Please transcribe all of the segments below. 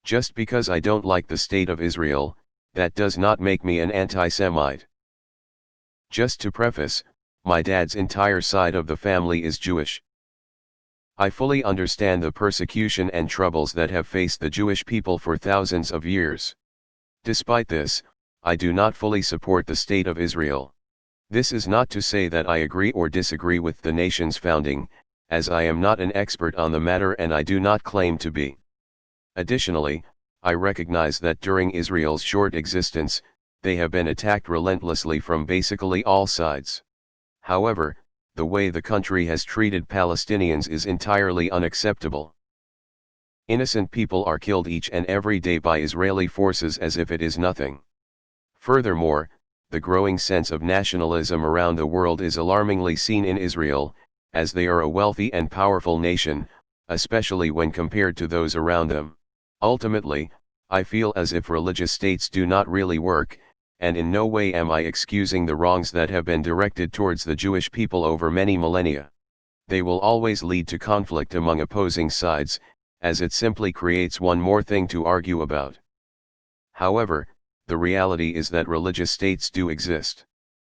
Just because I don't like the state of Israel, that does not make me an anti-Semite. Just to preface, my dad's entire side of the family is Jewish. I fully understand the persecution and troubles that have faced the Jewish people for thousands of years. Despite this, I do not fully support the state of Israel. This is not to say that I agree or disagree with the nation's founding, as I am not an expert on the matter and I do not claim to be. Additionally, I recognize that during Israel's short existence, they have been attacked relentlessly from basically all sides. However, the way the country has treated Palestinians is entirely unacceptable. Innocent people are killed each and every day by Israeli forces as if it is nothing. Furthermore, the growing sense of nationalism around the world is alarmingly seen in Israel, as they are a wealthy and powerful nation, especially when compared to those around them. Ultimately, I feel as if religious states do not really work, and in no way am I excusing the wrongs that have been directed towards the Jewish people over many millennia. They will always lead to conflict among opposing sides, as it simply creates one more thing to argue about. However, the reality is that religious states do exist.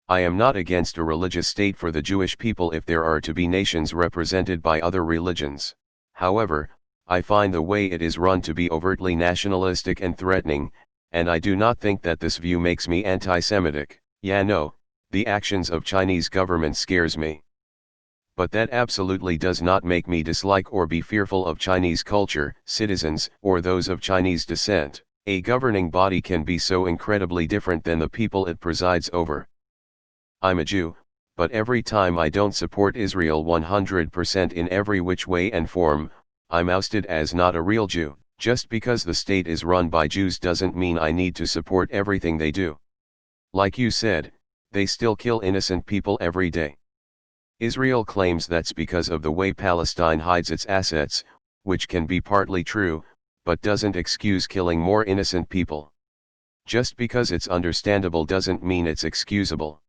I am not against a religious state for the Jewish people if there are to be nations represented by other religions. However, I find the way it is run to be overtly nationalistic and threatening, and I do not think that this view makes me anti-Semitic. Yeah, no, the actions of Chinese government scares me. But that absolutely does not make me dislike or be fearful of Chinese culture, citizens, or those of Chinese descent. A governing body can be so incredibly different than the people it presides over. I'm a Jew, but every time I don't support Israel 100% in every which way and form, I'm ousted as not a real Jew. Just because the state is run by Jews doesn't mean I need to support everything they do. Like you said, they still kill innocent people every day. Israel claims that's because of the way Palestine hides its assets, which can be partly true, but doesn't excuse killing more innocent people. Just because it's understandable doesn't mean it's excusable.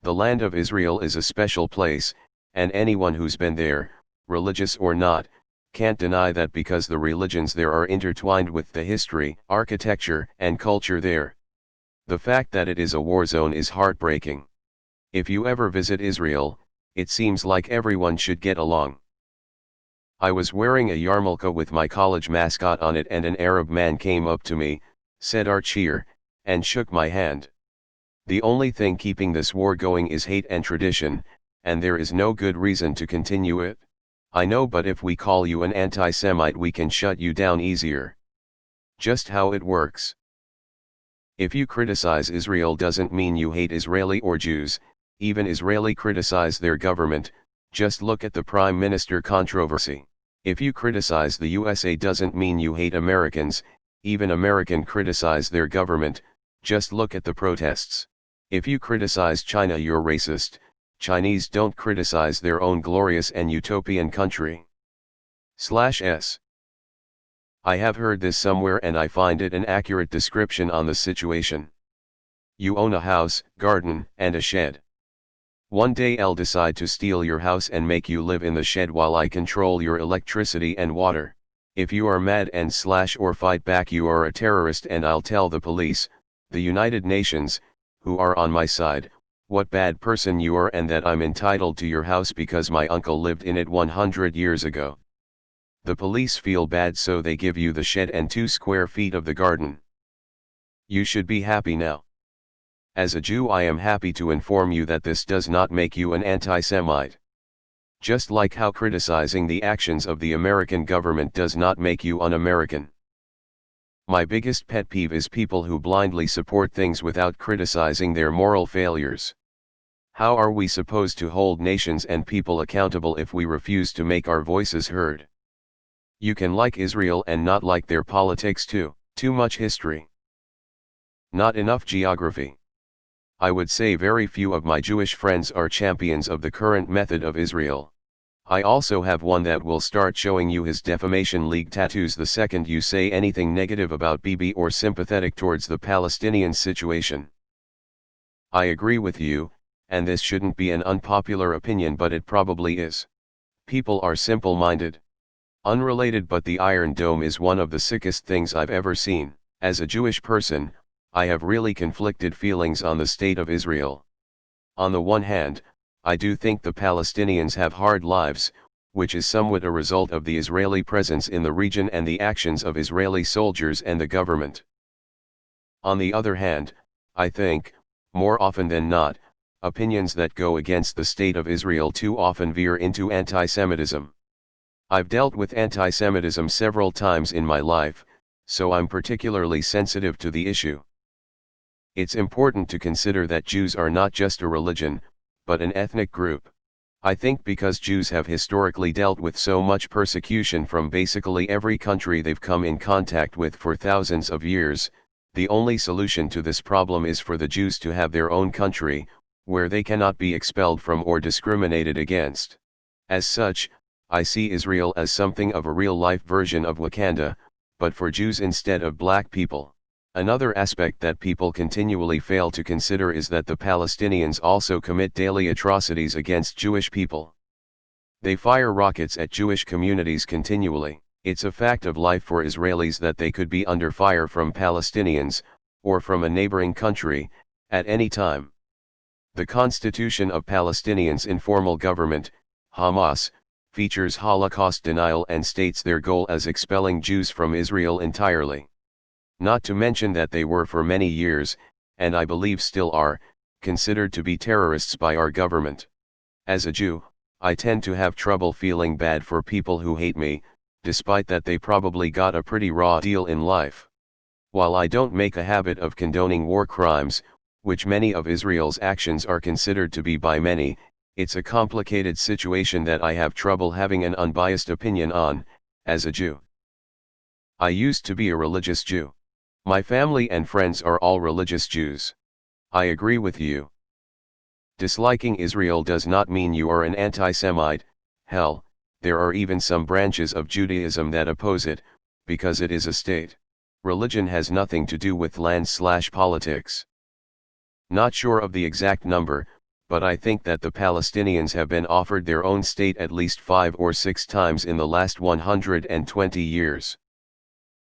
The land of Israel is a special place, and anyone who's been there, religious or not, can't deny that because the religions there are intertwined with the history, architecture, and culture there. The fact that it is a war zone is heartbreaking. If you ever visit Israel, it seems like everyone should get along. I was wearing a yarmulke with my college mascot on it and an Arab man came up to me, said our cheer, and shook my hand. The only thing keeping this war going is hate and tradition, and there is no good reason to continue it. I know, but if we call you an anti-Semite we can shut you down easier. Just how it works. If you criticize Israel doesn't mean you hate Israeli or Jews, even Israeli criticize their government, just look at the Prime Minister controversy. If you criticize the USA doesn't mean you hate Americans, even American criticize their government, just look at the protests. If you criticize China you're racist, Chinese don't criticize their own glorious and utopian country. /s. I have heard this somewhere and I find it an accurate description on the situation. You own a house, garden, and a shed. One day I'll decide to steal your house and make you live in the shed while I control your electricity and water. If you are mad and or fight back you are a terrorist and I'll tell the police, the United Nations, who are on my side, what bad person you are and that I'm entitled to your house because my uncle lived in it 100 years ago. The police feel bad so they give you the shed and 2 square feet of the garden. You should be happy now. As a Jew I am happy to inform you that this does not make you an anti-Semite. Just like how criticizing the actions of the American government does not make you un-American. My biggest pet peeve is people who blindly support things without criticizing their moral failures. How are we supposed to hold nations and people accountable if we refuse to make our voices heard? You can like Israel and not like their politics too. Too much history. Not enough geography. I would say very few of my Jewish friends are champions of the current method of Israel. I also have one that will start showing you his defamation league tattoos the second you say anything negative about Bibi or sympathetic towards the Palestinian situation. I agree with you, and this shouldn't be an unpopular opinion but it probably is. People are simple-minded. Unrelated, but the Iron Dome is one of the sickest things I've ever seen. As a Jewish person, I have really conflicted feelings on the state of Israel. On the one hand, I do think the Palestinians have hard lives, which is somewhat a result of the Israeli presence in the region and the actions of Israeli soldiers and the government. On the other hand, I think, more often than not, opinions that go against the state of Israel too often veer into anti-Semitism. I've dealt with anti-Semitism several times in my life, so I'm particularly sensitive to the issue. It's important to consider that Jews are not just a religion, but an ethnic group. I think because Jews have historically dealt with so much persecution from basically every country they've come in contact with for thousands of years, the only solution to this problem is for the Jews to have their own country, where they cannot be expelled from or discriminated against. As such, I see Israel as something of a real-life version of Wakanda, but for Jews instead of black people. Another aspect that people continually fail to consider is that the Palestinians also commit daily atrocities against Jewish people. They fire rockets at Jewish communities continually. It's a fact of life for Israelis that they could be under fire from Palestinians, or from a neighboring country, at any time. The Constitution of Palestinians' informal government, Hamas, features Holocaust denial and states their goal as expelling Jews from Israel entirely. Not to mention that they were for many years, and I believe still are, considered to be terrorists by our government. As a Jew, I tend to have trouble feeling bad for people who hate me, despite that they probably got a pretty raw deal in life. While I don't make a habit of condoning war crimes, which many of Israel's actions are considered to be by many, it's a complicated situation that I have trouble having an unbiased opinion on, as a Jew. I used to be a religious Jew. My family and friends are all religious Jews. I agree with you. Disliking Israel does not mean you are an anti-Semite. Hell, there are even some branches of Judaism that oppose it, because it is a state. Religion has nothing to do with land/politics. Not sure of the exact number, but I think that the Palestinians have been offered their own state at least 5 or 6 times in the last 120 years.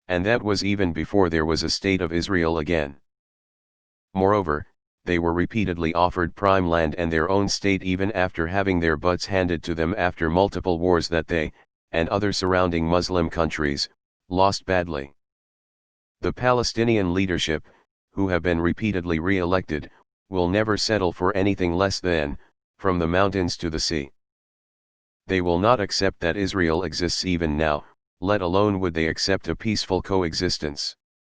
And that was even before there was a state of Israel again. Moreover, they were repeatedly offered prime land and their own state even after having their butts handed to them after multiple wars that they, and other surrounding Muslim countries, lost badly. The Palestinian leadership, who have been repeatedly re-elected, will never settle for anything less than, from the mountains to the sea. They will not accept that Israel exists even now, let alone would they accept a peaceful coexistence.